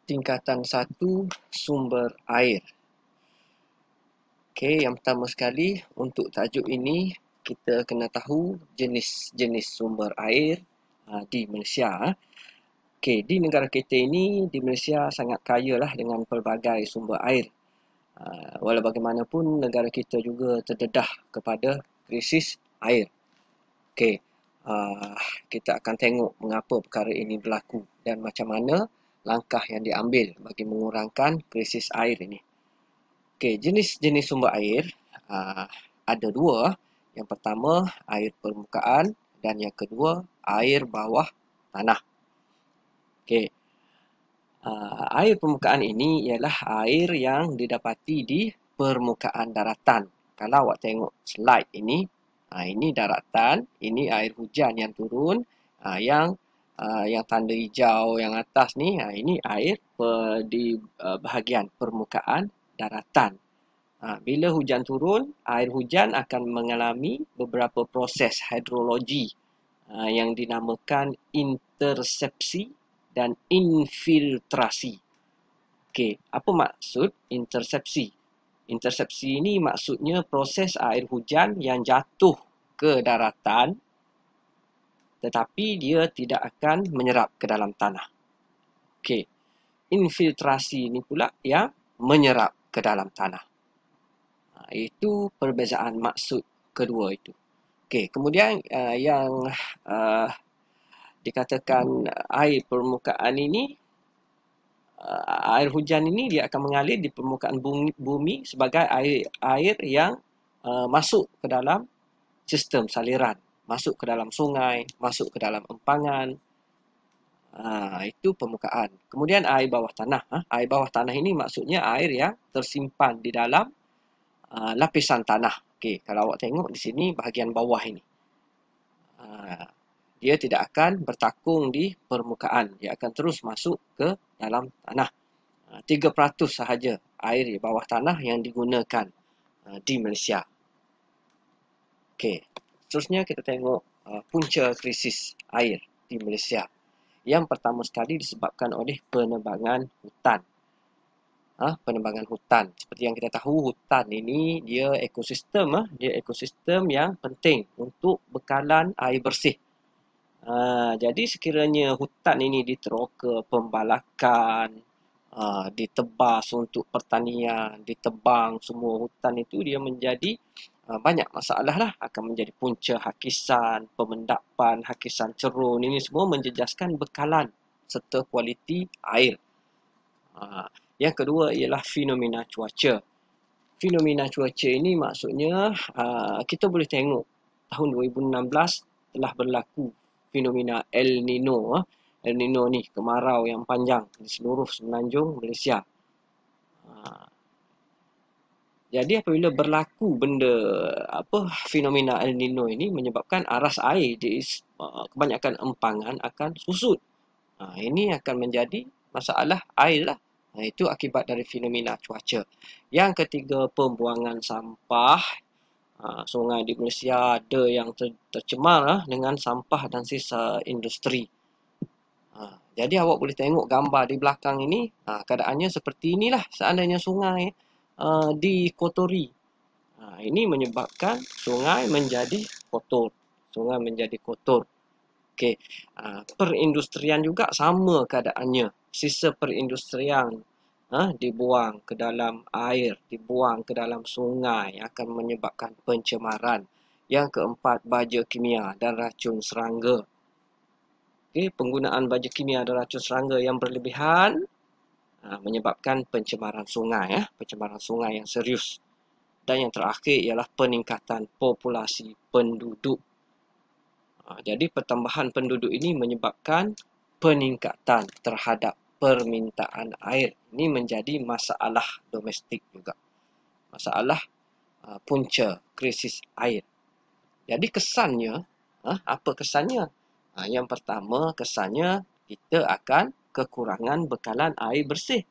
Tingkatan 1 sumber air. Okey, yang pertama sekali untuk tajuk ini kita kena tahu jenis-jenis sumber air di Malaysia. Okey, di negara kita ini di Malaysia sangat kaya lah dengan pelbagai sumber air. Walau bagaimanapun negara kita juga terdedah kepada krisis air. Okey, kita akan tengok mengapa perkara ini berlaku dan macam mana langkah yang diambil bagi mengurangkan krisis air ini. Okey, jenis-jenis sumber air ada dua. Yang pertama, air permukaan dan yang kedua, air bawah tanah. Okey, air permukaan ini ialah air yang didapati di permukaan daratan. Kalau awak tengok slide ini, ini daratan, ini air hujan yang turun, yang tanda hijau yang atas ni, ini air di bahagian permukaan daratan. Bila hujan turun, air hujan akan mengalami beberapa proses hidrologi yang dinamakan intersepsi dan infiltrasi. Okey, apa maksud intersepsi? Intersepsi ini maksudnya proses air hujan yang jatuh ke daratan tetapi dia tidak akan menyerap ke dalam tanah. Okey, infiltrasi ini pula yang menyerap ke dalam tanah. Itu perbezaan maksud kedua itu. Okey, kemudian yang dikatakan air permukaan ini, air hujan ini dia akan mengalir di permukaan bumi sebagai air yang masuk ke dalam sistem saliran, masuk ke dalam sungai, masuk ke dalam empangan. Itu permukaan. Kemudian air bawah tanah. Air bawah tanah ini maksudnya air yang tersimpan di dalam lapisan tanah. Okey, kalau awak tengok di sini bahagian bawah ini. Dia tidak akan bertakung di permukaan. Dia akan terus masuk ke dalam tanah. 3% sahaja air di bawah tanah yang digunakan di Malaysia. Okey, seterusnya kita tengok punca krisis air di Malaysia. Yang pertama sekali disebabkan oleh penebangan hutan. Penebangan hutan. Seperti yang kita tahu, hutan ini dia ekosistem yang penting untuk bekalan air bersih. Jadi sekiranya hutan ini diteroka pembalakan, ditebas untuk pertanian, ditebang semua hutan itu, dia menjadi banyak masalah lah. Akan menjadi punca hakisan, pemendapan, hakisan cerun. Ini semua menjejaskan bekalan serta kualiti air. Yang kedua ialah fenomena cuaca. Fenomena cuaca ini maksudnya kita boleh tengok tahun 2016 telah berlaku fenomena El Nino. El Nino ni kemarau yang panjang di seluruh semenanjung Malaysia. Jadi apabila berlaku fenomena El Nino ini menyebabkan aras air di kebanyakan empangan akan susut. Ini akan menjadi masalah air lah. Itu akibat dari fenomena cuaca. Yang ketiga, pembuangan sampah. Sungai di Malaysia ada yang tercemar dengan sampah dan sisa industri. Jadi awak boleh tengok gambar di belakang ini, keadaannya seperti inilah seandainya sungai dikotori. Ini menyebabkan sungai menjadi kotor. Sungai menjadi kotor. Okey, perindustrian juga sama keadaannya. Sisa perindustrian dibuang ke dalam air, dibuang ke dalam sungai, akan menyebabkan pencemaran. Yang keempat, baja kimia dan racun serangga. Okey, penggunaan baja kimia dan racun serangga yang berlebihan menyebabkan pencemaran sungai yang serius. Dan yang terakhir ialah peningkatan populasi penduduk. Jadi pertambahan penduduk ini menyebabkan peningkatan terhadap permintaan air. Ini menjadi masalah domestik juga. Masalah punca krisis air. Jadi kesannya, apa kesannya? Yang pertama, kesannya kita akan kekurangan bekalan air bersih.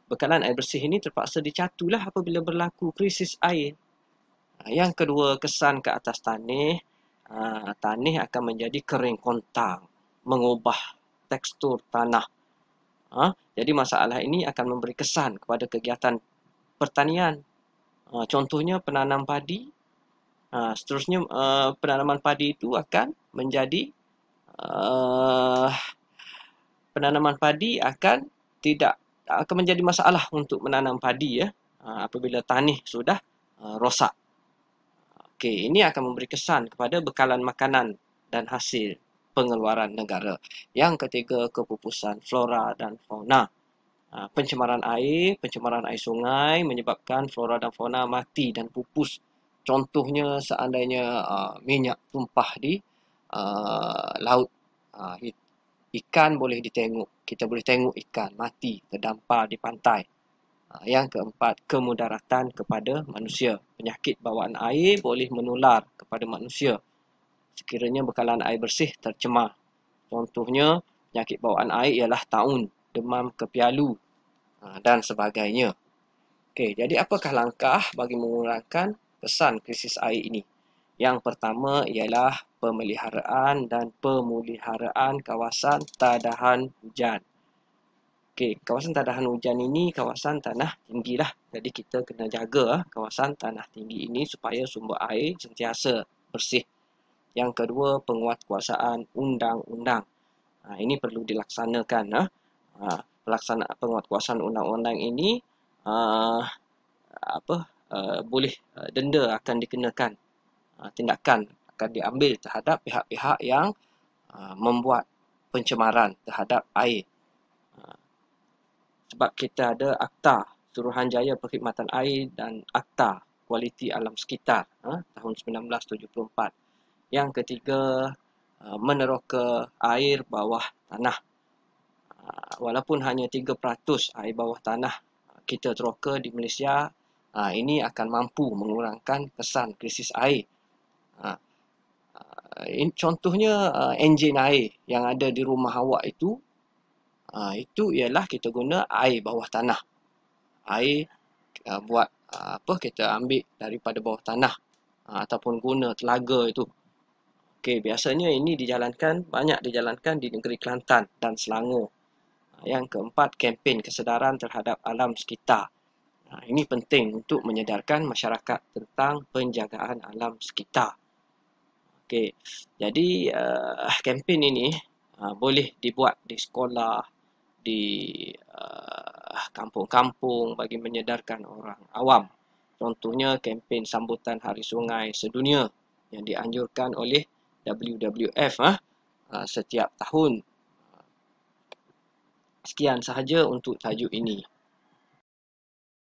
Bekalan air bersih ini terpaksa dicatulah apabila berlaku krisis air. Yang kedua, kesan ke atas tanah. Tanah akan menjadi kering kontang, mengubah tekstur tanah. Jadi masalah ini akan memberi kesan kepada kegiatan pertanian. Contohnya penanam padi. Seterusnya penanaman padi itu akan menjadi penanaman padi akan menjadi masalah untuk menanam padi ya, apabila tanah sudah rosak. Okey, ini akan memberi kesan kepada bekalan makanan dan hasil pengeluaran negara. Yang ketiga, kepupusan flora dan fauna. Pencemaran air sungai menyebabkan flora dan fauna mati dan pupus. Contohnya seandainya minyak tumpah di laut, ikan boleh ditengok. Kita boleh tengok ikan mati terdampar di pantai. Yang keempat, kemudaratan kepada manusia. Penyakit bawaan air boleh menular kepada manusia sekiranya bekalan air bersih tercemar. Contohnya, penyakit bawaan air ialah taun, demam kepialu dan sebagainya. Okey, jadi apakah langkah bagi mengurangkan kesan krisis air ini? Yang pertama ialah pemeliharaan dan pemuliharaan kawasan tadahan hujan. Okey, kawasan tadahan hujan ini kawasan tanah tinggi lah. Jadi kita kena jaga kawasan tanah tinggi ini supaya sumber air sentiasa bersih. Yang kedua, penguatkuasaan undang-undang. Ini perlu dilaksanakan. Pelaksanaan penguatkuasaan undang-undang ini boleh denda akan dikenakan. Tindakan akan diambil terhadap pihak-pihak yang membuat pencemaran terhadap air. Sebab kita ada Akta Suruhanjaya Perkhidmatan Air dan Akta Kualiti Alam Sekitar tahun 1974. Yang ketiga, meneroka air bawah tanah. Walaupun hanya 3% air bawah tanah kita teroka di Malaysia, ini akan mampu mengurangkan kesan krisis air. Contohnya enjin air yang ada di rumah awak itu ialah kita guna air bawah tanah. Air kita ambil daripada bawah tanah ataupun guna telaga itu. Okey, biasanya ini banyak dijalankan di negeri Kelantan dan Selangor. Yang keempat, kempen kesedaran terhadap alam sekitar. Ini penting untuk menyedarkan masyarakat tentang penjagaan alam sekitar. Okey, jadi kempen ini boleh dibuat di sekolah, di kampung-kampung bagi menyedarkan orang awam. Contohnya kempen sambutan Hari Sungai Sedunia yang dianjurkan oleh WWF setiap tahun. Sekian sahaja untuk tajuk ini.